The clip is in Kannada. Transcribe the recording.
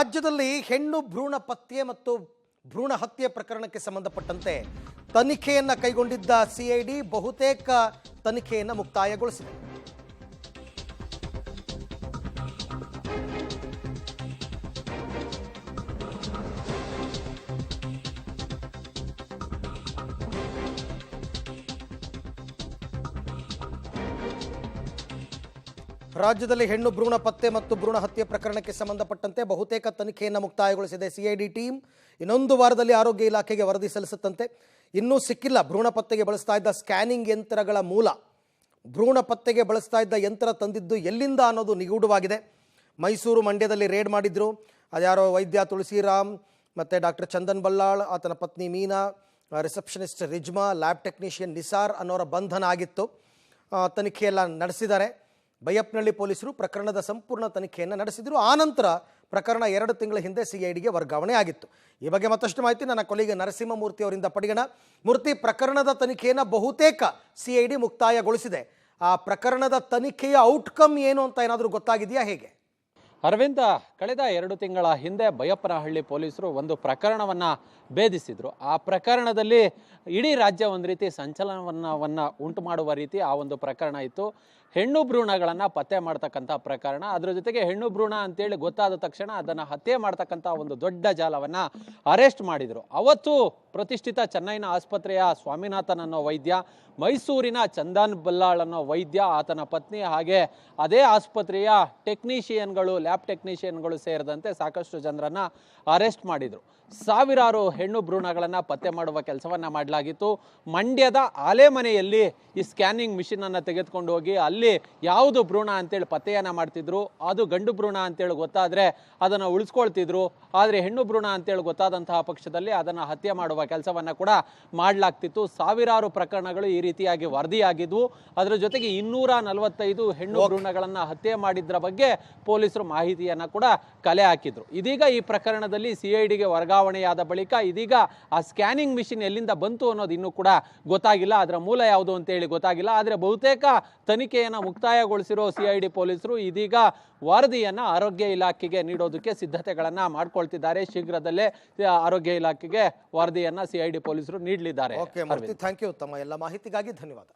ರಾಜ್ಯದಲ್ಲಿ ಹೆಣ್ಣು ಭ್ರೂಣ ಪತ್ತೆ ಮತ್ತು ಭ್ರೂಣ ಹತ್ಯೆ ಪ್ರಕರಣಕ್ಕೆ ಸಂಬಂಧಪಟ್ಟಂತೆ ತನಿಖೆಯನ್ನು ಕೈಗೊಂಡಿದ್ದ ಸಿಐಡಿ ಬಹುತೇಕ ತನಿಖೆಯನ್ನು ಮುಕ್ತಾಯಗೊಳಿಸಿದೆ. ರಾಜ್ಯದಲ್ಲಿ ಹೆಣ್ಣು ಭ್ರೂಣ ಪತ್ತೆ ಮತ್ತು ಭ್ರೂಣ ಹತ್ಯೆ ಪ್ರಕರಣಕ್ಕೆ ಸಂಬಂಧಪಟ್ಟಂತೆ ಬಹುತೇಕ ತನಿಖೆಯನ್ನು ಮುಕ್ತಾಯಗೊಳಿಸಿದೆ ಸಿಐಡಿ ಟೀಮ್. ಇನ್ನೊಂದು ವಾರದಲ್ಲಿ ಆರೋಗ್ಯ ಇಲಾಖೆಗೆ ವರದಿ ಸಲ್ಲಿಸುತ್ತಂತೆ. ಇನ್ನೂ ಸಿಕ್ಕಿಲ್ಲ ಭ್ರೂಣ ಪತ್ತೆಗೆ ಬಳಸ್ತಾ ಇದ್ದ ಸ್ಕ್ಯಾನಿಂಗ್ ಯಂತ್ರಗಳ ಮೂಲ. ಭ್ರೂಣ ಪತ್ತೆಗೆ ಬಳಸ್ತಾ ಇದ್ದ ಯಂತ್ರ ತಂದಿದ್ದು ಎಲ್ಲಿಂದ ಅನ್ನೋದು ನಿಗೂಢವಾಗಿದೆ. ಮೈಸೂರು ಮಂಡ್ಯದಲ್ಲಿ ರೇಡ್ ಮಾಡಿದ್ರು. ಅದ್ಯಾರೋ ವೈದ್ಯ ತುಳಸಿರಾಮ್ ಮತ್ತು ಡಾಕ್ಟರ್ ಚಂದನ್ ಬಲ್ಲಾಳ್, ಆತನ ಪತ್ನಿ ಮೀನಾ, ರಿಸೆಪ್ಷನಿಸ್ಟ್ ರಿಜ್ಮಾ, ಲ್ಯಾಬ್ ಟೆಕ್ನಿಷಿಯನ್ ನಿಸಾರ್ ಅನ್ನೋರ ಬಂಧನ ಆಗಿತ್ತು. ತನಿಖೆಯೆಲ್ಲ ನಡೆಸಿದ್ದಾರೆ. ಬೈಯಪ್ಪನಹಳ್ಳಿ ಪೊಲೀಸರು ಪ್ರಕರಣದ ಸಂಪೂರ್ಣ ತನಿಖೆಯನ್ನು ನಡೆಸಿದರು. ಆನಂತರ ಪ್ರಕರಣ 2 ತಿಂಗಳ ಹಿಂದೆ ಸಿಐಡಿಗೆ ವರ್ಗಾವಣೆ ಆಗಿತ್ತು. ಈ ಬಗ್ಗೆ ಮತ್ತಷ್ಟು ಮಾಹಿತಿ ನನ್ನ ಕೊಲಿಗೆ ನರಸಿಂಹಮೂರ್ತಿ ಅವರಿಂದ ಪಡೆಯೋಣ. ಮೂರ್ತಿ, ಪ್ರಕರಣದ ತನಿಖೆಯನ್ನು ಬಹುತೇಕ ಸಿಐಡಿ ಮುಕ್ತಾಯಗೊಳಿಸಿದೆ. ಆ ಪ್ರಕರಣದ ತನಿಖೆಯ ಔಟ್ಕಮ್ ಏನು ಅಂತ ಏನಾದರೂ ಗೊತ್ತಾಗಿದೆಯಾ, ಹೇಗೆ? ಅರವಿಂದ, ಕಳೆದ 2 ತಿಂಗಳ ಹಿಂದೆ ಬೈಯಪ್ಪನಹಳ್ಳಿ ಪೊಲೀಸರು ಒಂದು ಪ್ರಕರಣವನ್ನು ಭೇದಿಸಿದ್ರು. ಆ ಪ್ರಕರಣದಲ್ಲಿ ಇಡೀ ರಾಜ್ಯ ಒಂದು ರೀತಿ ಸಂಚಲನವನ್ನು ಉಂಟು ಮಾಡುವ ರೀತಿ ಆ ಒಂದು ಪ್ರಕರಣ ಇತ್ತು. ಹೆಣ್ಣು ಭ್ರೂಣಗಳನ್ನು ಪತ್ತೆ ಮಾಡ್ತಕ್ಕಂಥ ಪ್ರಕರಣ. ಅದರ ಜೊತೆಗೆ ಹೆಣ್ಣು ಭ್ರೂಣ ಅಂತೇಳಿ ಗೊತ್ತಾದ ತಕ್ಷಣ ಅದನ್ನು ಹತ್ಯೆ ಮಾಡ್ತಕ್ಕಂಥ ಒಂದು ದೊಡ್ಡ ಜಾಲವನ್ನು ಅರೆಸ್ಟ್ ಮಾಡಿದರು. ಅವತ್ತು ಪ್ರತಿಷ್ಠಿತ ಚೆನ್ನೈನ ಆಸ್ಪತ್ರೆಯ ಸ್ವಾಮಿನಾಥನ್ ಅನ್ನೋ ವೈದ್ಯ, ಮೈಸೂರಿನ ಚಂದನ್ ಬಲ್ಲಾಳ್ ಅನ್ನೋ ವೈದ್ಯ, ಆತನ ಪತ್ನಿ, ಹಾಗೆ ಅದೇ ಆಸ್ಪತ್ರೆಯ ಟೆಕ್ನಿಷಿಯನ್ಗಳು, ಲ್ಯಾಬ್ ಟೆಕ್ನಿಷಿಯನ್ಗಳು ಸೇರಿದಂತೆ ಸಾಕಷ್ಟು ಜನರನ್ನು ಅರೆಸ್ಟ್ ಮಾಡಿದರು. ಸಾವಿರಾರು ಹೆಣ್ಣು ಭ್ರೂಣಗಳನ್ನು ಪತ್ತೆ ಮಾಡುವ ಕೆಲಸವನ್ನು ಮಾಡಲಾಗಿತ್ತು. ಮಂಡ್ಯದ ಆಲೆಮನೆಯಲ್ಲಿ ಈ ಸ್ಕ್ಯಾನಿಂಗ್ ಮಿಷಿನನ್ನು ತೆಗೆದುಕೊಂಡು ಹೋಗಿ ಅಲ್ಲಿ ಯಾವುದು ಭ್ರೂಣ ಅಂತೇಳಿ ಪತ್ತೆಯನ್ನು ಮಾಡ್ತಿದ್ರು. ಅದು ಗಂಡು ಭ್ರೂಣ ಅಂತೇಳಿ ಗೊತ್ತಾದರೆ ಅದನ್ನು ಉಳಿಸ್ಕೊಳ್ತಿದ್ರು. ಆದರೆ ಹೆಣ್ಣು ಭ್ರೂಣ ಅಂತೇಳಿ ಗೊತ್ತಾದಂತಹ ಪಕ್ಷದಲ್ಲಿ ಅದನ್ನು ಹತ್ಯೆ ಮಾಡುವ ಕೆಲಸವನ್ನು ಕೂಡ ಮಾಡಲಾಗ್ತಿತ್ತು. ಸಾವಿರಾರು ಪ್ರಕರಣಗಳು ಈ ರೀತಿಯಾಗಿ ವರದಿಯಾಗಿದ್ವು. ಅದರ ಜೊತೆಗೆ 245 ಹೆಣ್ಣು ಭ್ರೂಣಗಳನ್ನು ಹತ್ಯೆ ಮಾಡಿದ್ರ ಬಗ್ಗೆ ಪೊಲೀಸರು ಮಾಹಿತಿಯನ್ನು ಕೂಡ ಕಲೆ ಹಾಕಿದ್ರು. ಇದೀಗ ಈ ಪ್ರಕರಣದಲ್ಲಿ ಸಿಐಡಿಗೆ ವರ್ಗಾವಣೆಯಾದ ಬಳಿಕ ಇದೀಗ ಆ ಸ್ಕ್ಯಾನಿಂಗ್ ಮಿಷಿನ್ ಎಲ್ಲಿಂದ ಬಂತು ಅನ್ನೋದು ಇನ್ನೂ ಕೂಡ ಗೊತ್ತಾಗಿಲ್ಲ. ಅದರ ಮೂಲ ಯಾವುದು ಅಂತೇಳಿ ಗೊತ್ತಾಗಿಲ್ಲ. ಆದರೆ ಬಹುತೇಕ ತನಿಖೆಯನ್ನು ಮುಕ್ತಾಯಗೊಳಿಸಿರೋ ಸಿಐಡಿ ಪೊಲೀಸರು ಇದೀಗ ವರದಿಯನ್ನು ಆರೋಗ್ಯ ಇಲಾಖೆಗೆ ನೀಡೋದಕ್ಕೆ ಸಿದ್ಧತೆಗಳನ್ನು ಮಾಡ್ಕೊಳ್ತಿದ್ದಾರೆ. ಶೀಘ್ರದಲ್ಲೇ ಆರೋಗ್ಯ ಇಲಾಖೆಗೆ ವರದಿಯನ್ನು ಸಿಐಡಿ ಪೊಲೀಸರು ನೀಡಲಿದ್ದಾರೆ. Thank you. ತಮ್ಮ ಎಲ್ಲ ಮಾಹಿತಿಗಾಗಿ ಧನ್ಯವಾದ.